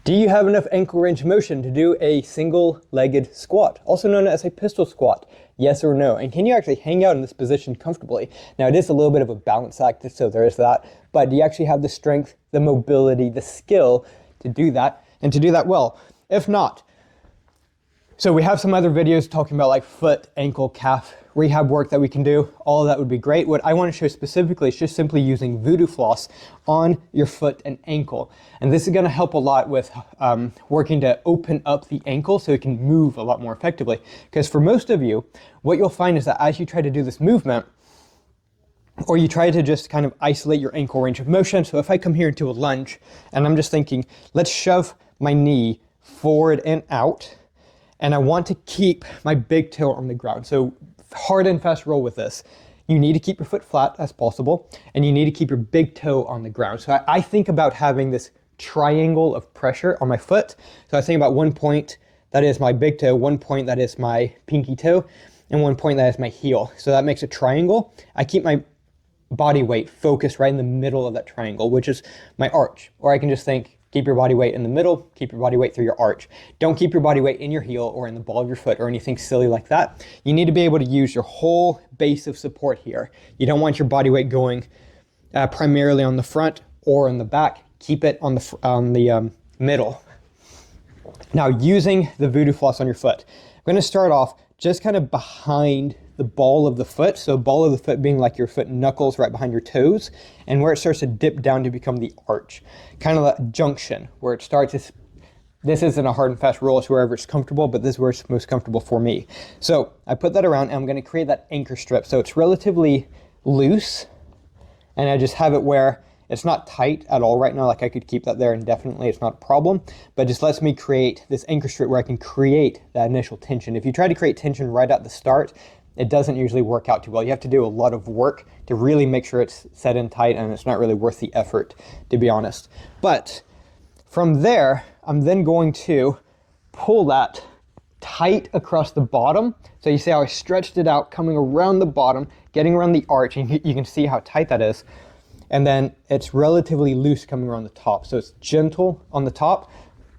Do you have enough ankle range of motion to do a single-legged squat, also known as a pistol squat? Yes or no? And can you actually hang out in this position comfortably? Now, it is a little bit of a balance act, so there is that, but do you actually have the strength, the mobility, the skill to do that, and to do that well? If not, so we have some other videos talking about like foot, ankle, calf rehab work that we can do. All of that would be great. What I want to show specifically is just simply using voodoo floss on your foot and ankle. And this is going to help a lot with working to open up the ankle so it can move a lot more effectively. Because for most of you, what you'll find is that as you try to do this movement, or you try to just kind of isolate your ankle range of motion. So if I come here into a lunge and I'm just thinking, let's shove my knee forward and out. And I want to keep my big toe on the ground. So hard and fast roll with this. You need to keep your foot flat as possible, and you need to keep your big toe on the ground. So I think about having this triangle of pressure on my foot. So I think about one point that is my big toe, one point that is my pinky toe, and one point that is my heel. So that makes a triangle. I keep my body weight focused right in the middle of that triangle, which is my arch. Or I can just think, keep your body weight in the middle, keep your body weight through your arch. Don't keep your body weight in your heel or in the ball of your foot or anything silly like that. You need to be able to use your whole base of support here. You don't want your body weight going primarily on the front or on the back. Keep it on the middle. Now, using the voodoo floss on your foot, I'm going to start off just kind of behind the ball of the foot. So ball of the foot being like your foot knuckles right behind your toes, and where it starts to dip down to become the arch. Kind of that junction where it starts. This isn't a hard and fast roll, it's wherever it's comfortable, but this is where it's most comfortable for me. So I put that around and I'm going to create that anchor strip. So it's relatively loose, and I just have it where it's not tight at all right now. Like I could keep that there indefinitely, it's not a problem, but just lets me create this anchor strip where I can create that initial tension. If you try to create tension right at the start, it doesn't usually work out too well. You have to do a lot of work to really make sure it's set in tight, and it's not really worth the effort, to be honest. But from there, I'm then going to pull that tight across the bottom. So you see how I stretched it out, coming around the bottom, getting around the arch, and you can see how tight that is. And then it's relatively loose coming around the top. So it's gentle on the top,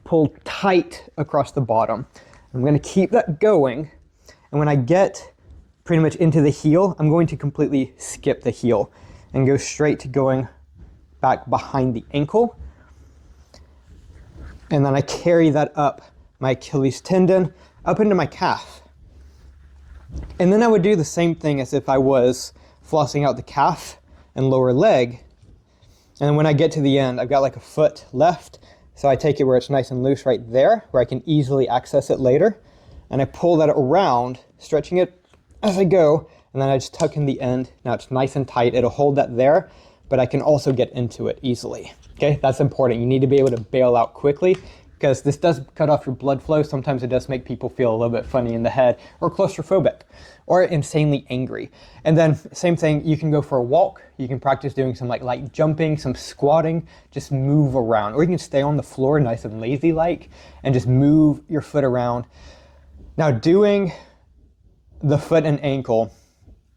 pull tight across the bottom. I'm going to keep that going, and when I get pretty much into the heel, I'm going to completely skip the heel and go straight to going back behind the ankle. And then I carry that up my Achilles tendon up into my calf. And then I would do the same thing as if I was flossing out the calf and lower leg. And when I get to the end, I've got like a foot left. So I take it where it's nice and loose right there, where I can easily access it later. And I pull that around, stretching it as I go, and then I just tuck in the end. Now it's nice and tight. It'll hold that there, but I can also get into it easily. Okay, that's important. You need to be able to bail out quickly, because this does cut off your blood flow. Sometimes it does make people feel a little bit funny in the head, or claustrophobic, or insanely angry. And then same thing, you can go for a walk. You can practice doing some like light jumping, some squatting, just move around. Or you can stay on the floor nice and lazy-like and just move your foot around. Now doing the foot and ankle,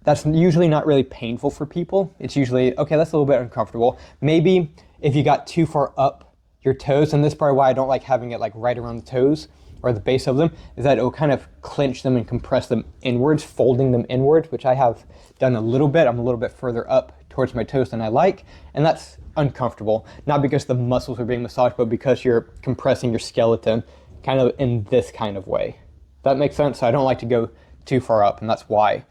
that's usually not really painful for people. It's usually, okay, that's a little bit uncomfortable. Maybe if you got too far up your toes, and this is probably why I don't like having it like right around the toes or the base of them, is that it'll kind of clench them and compress them inwards, folding them inwards, which I have done a little bit. I'm a little bit further up towards my toes than I like, and that's uncomfortable. Not because the muscles are being massaged, but because you're compressing your skeleton kind of in this kind of way. That makes sense? So I don't like to go too far up, and that's why.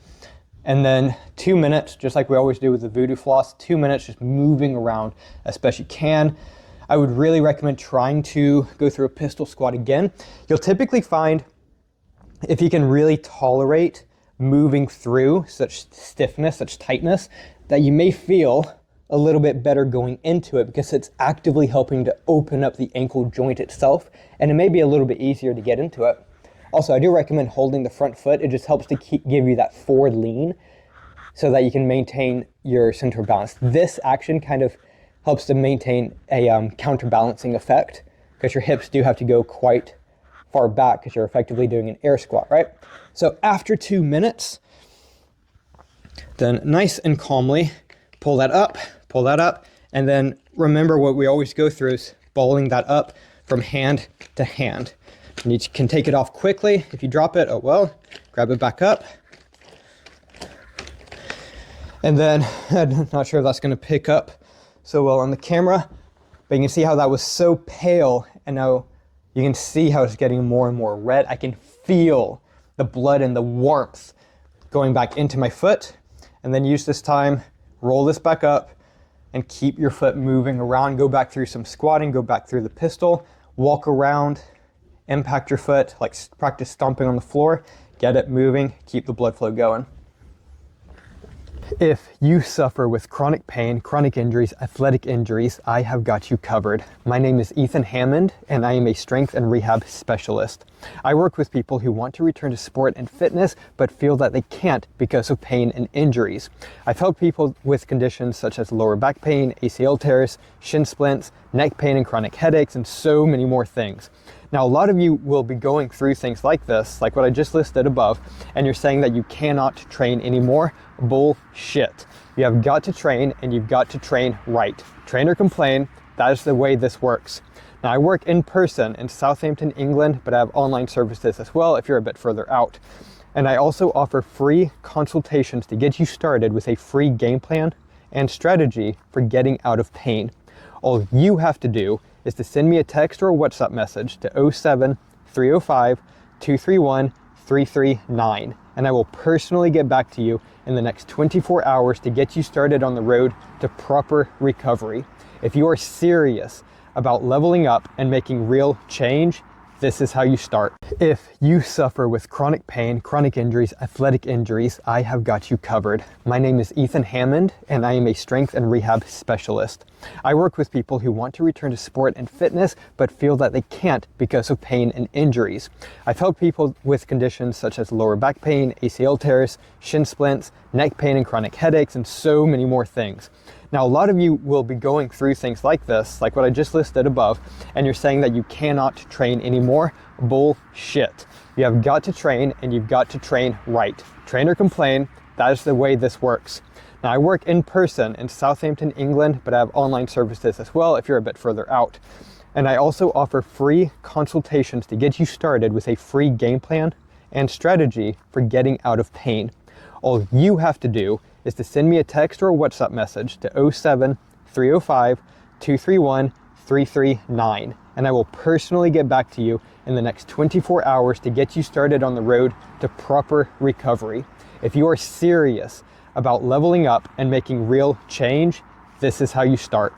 And then 2 minutes, just like we always do with the voodoo floss, 2 minutes just moving around as best you can. I would really recommend trying to go through a pistol squat again. You'll typically find, if you can really tolerate moving through such stiffness, such tightness, that you may feel a little bit better going into it, because it's actively helping to open up the ankle joint itself, and it may be a little bit easier to get into it. Also, I do recommend holding the front foot. It just helps to give you that forward lean so that you can maintain your center of balance. This action kind of helps to maintain a counterbalancing effect, because your hips do have to go quite far back because you're effectively doing an air squat, right? So after 2 minutes, then nice and calmly pull that up, and then remember what we always go through is balling that up from hand to hand. And you can take it off quickly. If you drop it, oh well, grab it back up. And then, I'm not sure if that's gonna pick up so well on the camera, but you can see how that was so pale, and now you can see how it's getting more and more red. I can feel the blood and the warmth going back into my foot. And then use this time, roll this back up, and keep your foot moving around. Go back through some squatting, go back through the pistol, walk around, impact your foot, like practice stomping on the floor, get it moving, keep the blood flow going. If you suffer with chronic pain, chronic injuries, athletic injuries, I have got you covered. My name is Ethan Hammond, and I am a strength and rehab specialist. I work with people who want to return to sport and fitness, but feel that they can't because of pain and injuries. I've helped people with conditions such as lower back pain, ACL tears, shin splints, neck pain and chronic headaches, and so many more things. Now, a lot of you will be going through things like this, like what I just listed above, and you're saying that you cannot train anymore. Bullshit. You have got to train, and you've got to train right. Train or complain, that is the way this works. Now, I work in person in Southampton, England, but I have online services as well if you're a bit further out. And I also offer free consultations to get you started with a free game plan and strategy for getting out of pain. All you have to do is to send me a text or a WhatsApp message to 07 305 231 339, and I will personally get back to you in the next 24 hours to get you started on the road to proper recovery. If you are serious about leveling up and making real change, this is how you start. If you suffer with chronic pain, chronic injuries, athletic injuries, I have got you covered. My name is Ethan Hammond, and I am a strength and rehab specialist. I work with people who want to return to sport and fitness, but feel that they can't because of pain and injuries. I've helped people with conditions such as lower back pain, ACL tears, shin splints, neck pain and chronic headaches, and so many more things. Now, a lot of you will be going through things like this, like what I just listed above, and you're saying that you cannot train anymore. Bullshit. You have got to train, and you've got to train right. Train or complain, that is the way this works. Now, I work in person in Southampton, England, but I have online services as well if you're a bit further out. And I also offer free consultations to get you started with a free game plan and strategy for getting out of pain. All you have to do is to send me a text or a WhatsApp message to 07 305 231 339, and I will personally get back to you in the next 24 hours to get you started on the road to proper recovery. If you are serious about leveling up and making real change, this is how you start.